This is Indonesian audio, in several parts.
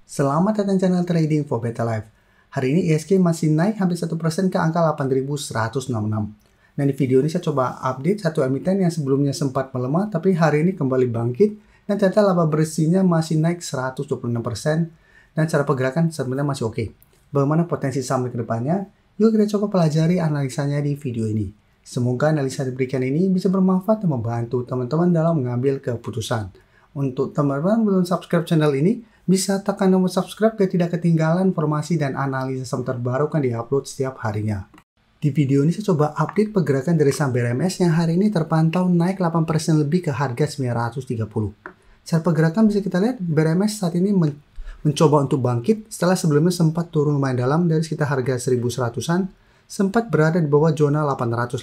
Selamat datang channel Trading for Better Life. Hari ini ISG masih naik hampir 1% ke angka 8.166. Dan di video ini saya coba update satu emiten yang sebelumnya sempat melemah tapi hari ini kembali bangkit dan ternyata laba bersihnya masih naik 126% dan cara pergerakan sebenarnya masih oke. Bagaimana potensi saham ke depannya? Yuk kita coba pelajari analisanya di video ini. Semoga analisa diberikan ini bisa bermanfaat dan membantu teman-teman dalam mengambil keputusan. Untuk teman-teman belum subscribe channel ini, bisa tekan tombol subscribe biar tidak ketinggalan informasi dan analisa saham terbaru kan diupload setiap harinya. Di video ini saya coba update pergerakan dari saham BRMS yang hari ini terpantau naik 8% lebih ke harga 930. Cara pergerakan bisa kita lihat BRMS saat ini mencoba untuk bangkit setelah sebelumnya sempat turun lumayan dalam dari sekitar harga 1100-an, sempat berada di bawah zona 880.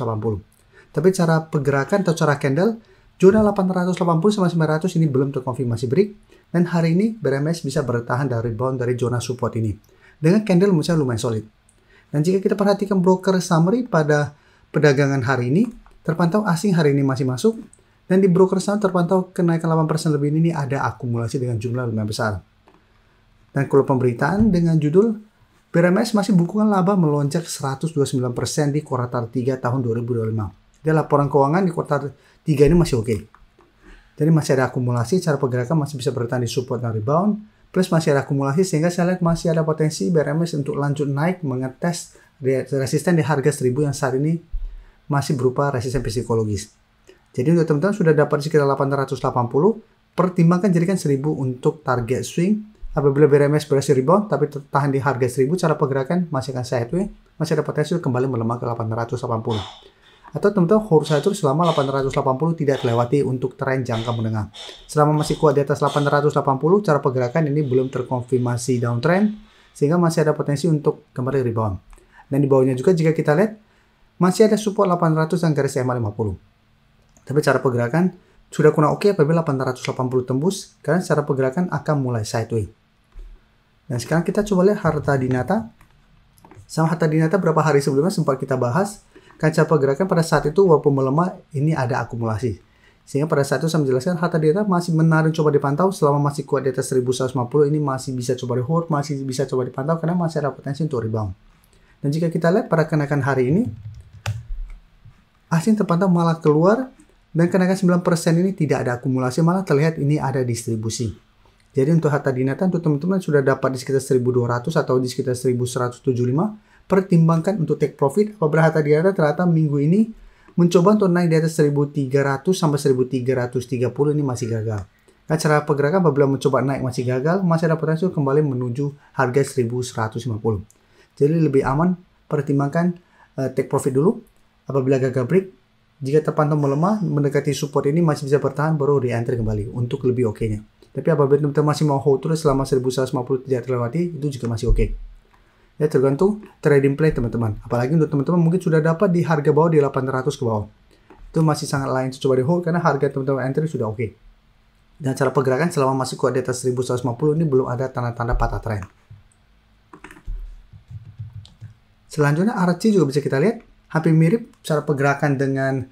Tapi cara pergerakan atau cara candle, zona 880 sama 900 ini belum terkonfirmasi break. Dan hari ini BRMS bisa bertahan dari rebound dari zona support ini dengan candle misalnya lumayan solid. Dan jika kita perhatikan broker summary pada perdagangan hari ini, terpantau asing hari ini masih masuk. Dan di broker saham terpantau kenaikan 8% lebih ini ada akumulasi dengan jumlah lumayan besar. Dan kalau pemberitaan dengan judul BRMS masih bukukan laba melonjak 129% di kuartal 3 tahun 2025. Dan laporan keuangan di kuartal 3 ini masih oke. Jadi masih ada akumulasi, cara pergerakan masih bisa bertahan di support dan rebound, plus masih ada akumulasi sehingga saya lihat masih ada potensi BRMS untuk lanjut naik mengetes resisten di harga 1000 yang saat ini masih berupa resisten psikologis. Jadi untuk teman-teman sudah dapat sekitar 880, pertimbangkan jadikan 1000 untuk target swing. Apabila BRMS berhasil rebound tapi tertahan di harga 1000, cara pergerakan masih akan sideways, masih ada potensi kembali melemah ke 880. Atau teman-teman hold saya terus selama 880 tidak terlewati untuk tren jangka menengah. Selama masih kuat di atas 880, cara pergerakan ini belum terkonfirmasi downtrend, sehingga masih ada potensi untuk kembali rebound. Dan di bawahnya juga jika kita lihat, masih ada support 800 dan garis EMA 50. Tapi cara pergerakan sudah kurang oke apabila 880 tembus, karena cara pergerakan akan mulai sideways. Dan sekarang kita coba lihat Harta Dinata. Sama Harta Dinata berapa hari sebelumnya sempat kita bahas. Kaca pergerakan pada saat itu walaupun melemah ini ada akumulasi. Sehingga pada saat itu saya menjelaskan Harta Dinata masih menarik coba dipantau selama masih kuat di atas 1150 ini masih bisa coba di hold, masih bisa coba dipantau karena masih ada potensi untuk rebound. Dan jika kita lihat pada kenaikan hari ini asing terpantau malah keluar dan kenaikan 9% ini tidak ada akumulasi, malah terlihat ini ada distribusi. Jadi untuk Harta Dinata untuk teman-teman sudah dapat di sekitar 1200 atau di sekitar 1175, pertimbangkan untuk take profit apabila Harta Dinata ternyata minggu ini mencoba untuk naik di atas 1300 sampai 1330 ini masih gagal. Nah, cara pergerakan apabila mencoba naik masih gagal, masih ada potensi kembali menuju harga 1150. Jadi lebih aman pertimbangkan take profit dulu. Apabila gagal break, jika terpantau melemah mendekati support ini masih bisa bertahan baru re-entry kembali untuk lebih oke-nya. Tapi apabila teman-teman masih mau hold terus selama 1150 tidak terlewati, itu juga masih oke. Ya tergantung trading play teman-teman. Apalagi untuk teman-teman mungkin sudah dapat di harga bawah di 800 ke bawah. Itu masih sangat lain coba di hold karena harga teman-teman entry sudah oke. Dan cara pergerakan selama masih kuat di atas 1150 ini belum ada tanda-tanda patah tren. Selanjutnya RC juga bisa kita lihat hampir mirip cara pergerakan dengan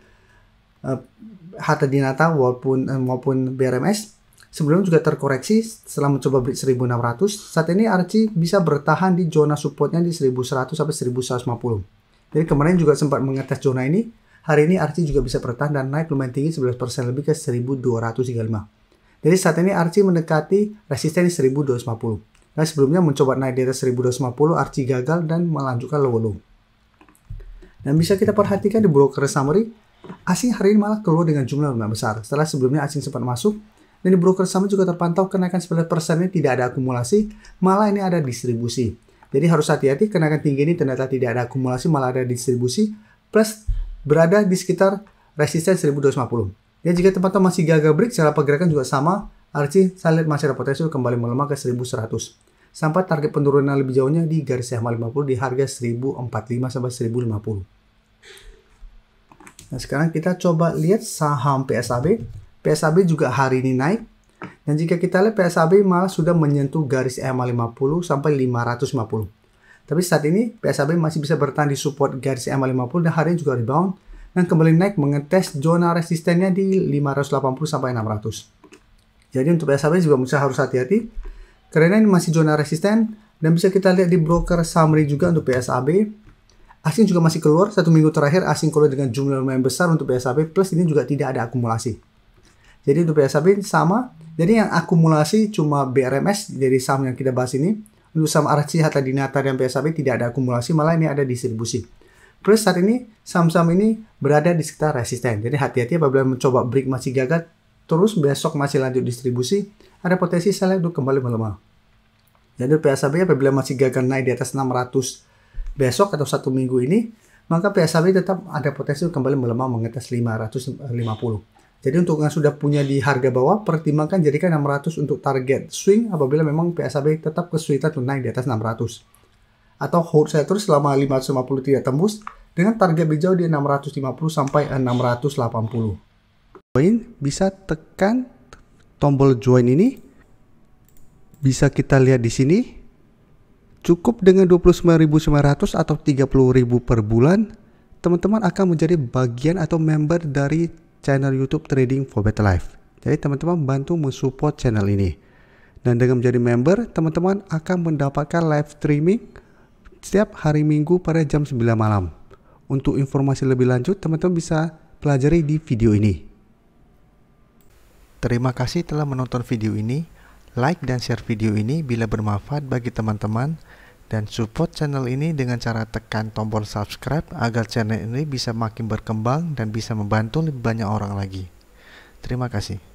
Harta Dinata maupun BRMS. Sebelumnya juga terkoreksi setelah mencoba break 1600. Saat ini RC bisa bertahan di zona supportnya di 1100 sampai 1150. Jadi kemarin juga sempat mengetes zona ini. Hari ini RC juga bisa bertahan dan naik lumayan tinggi 11% lebih ke 1235. Jadi saat ini RC mendekati resisten di 1250. Dan sebelumnya mencoba naik di atas 1250, RC gagal dan melanjutkan low. Dan bisa kita perhatikan di broker summary, asing hari ini malah keluar dengan jumlah lumayan besar. Setelah sebelumnya asing sempat masuk, dan di broker sama juga terpantau kenaikan 11% ini tidak ada akumulasi, malah ini ada distribusi. Jadi harus hati-hati kenaikan tinggi ini ternyata tidak ada akumulasi, malah ada distribusi, plus berada di sekitar resisten 1250. Ya jika terpantau masih gagal break, cara pergerakan juga sama, RC saya lihat masih ada potensi kembali melemah ke 1100. Sampai target penurunan lebih jauhnya di garis EMA 50 di harga 1045 sampai 1050. Nah sekarang kita coba lihat saham PSAB. PSAB juga hari ini naik. Dan jika kita lihat PSAB malah sudah menyentuh garis EMA 50 sampai 550. Tapi saat ini PSAB masih bisa bertahan di support garis EMA 50 dan hari ini juga rebound dan kembali naik mengetes zona resistennya di 580 sampai 600. Jadi untuk PSAB juga harus hati-hati karena ini masih zona resisten. Dan bisa kita lihat di broker summary juga untuk PSAB. Asing juga masih keluar, 1 minggu terakhir asing keluar dengan jumlah lumayan besar untuk PSAB, plus ini juga tidak ada akumulasi. Jadi untuk PSAB sama, jadi yang akumulasi cuma BRMS dari saham yang kita bahas ini. Untuk saham Arci, Hatta Dinata, dan PSAB tidak ada akumulasi, malah ini ada distribusi. Plus saat ini saham-saham ini berada di sekitar resisten. Jadi hati-hati apabila mencoba break masih gagal, terus besok masih lanjut distribusi, ada potensi seller untuk kembali melemah. Jadi PSAB apabila masih gagal naik di atas 600 besok atau 1 minggu ini, maka PSAB tetap ada potensi kembali melemah mengetes 550. Jadi untuk yang sudah punya di harga bawah, pertimbangkan jadikan 600 untuk target swing apabila memang PSAB tetap kesulitan untuk naik di atas 600. Atau hold saya terus selama 550 tidak tembus dengan target hijau di 650 sampai 680. Join, bisa tekan tombol join ini. Bisa kita lihat di sini, cukup dengan 29.900 atau 30.000 per bulan, teman-teman akan menjadi bagian atau member dari channel YouTube Trading for Better Life. Jadi teman-teman bantu mensupport channel ini. Dan dengan menjadi member, teman-teman akan mendapatkan live streaming setiap hari Minggu pada jam 9 malam. Untuk informasi lebih lanjut, teman-teman bisa pelajari di video ini. Terima kasih telah menonton video ini. Like dan share video ini bila bermanfaat bagi teman-teman, dan support channel ini dengan cara tekan tombol subscribe agar channel ini bisa makin berkembang dan bisa membantu lebih banyak orang lagi. Terima kasih.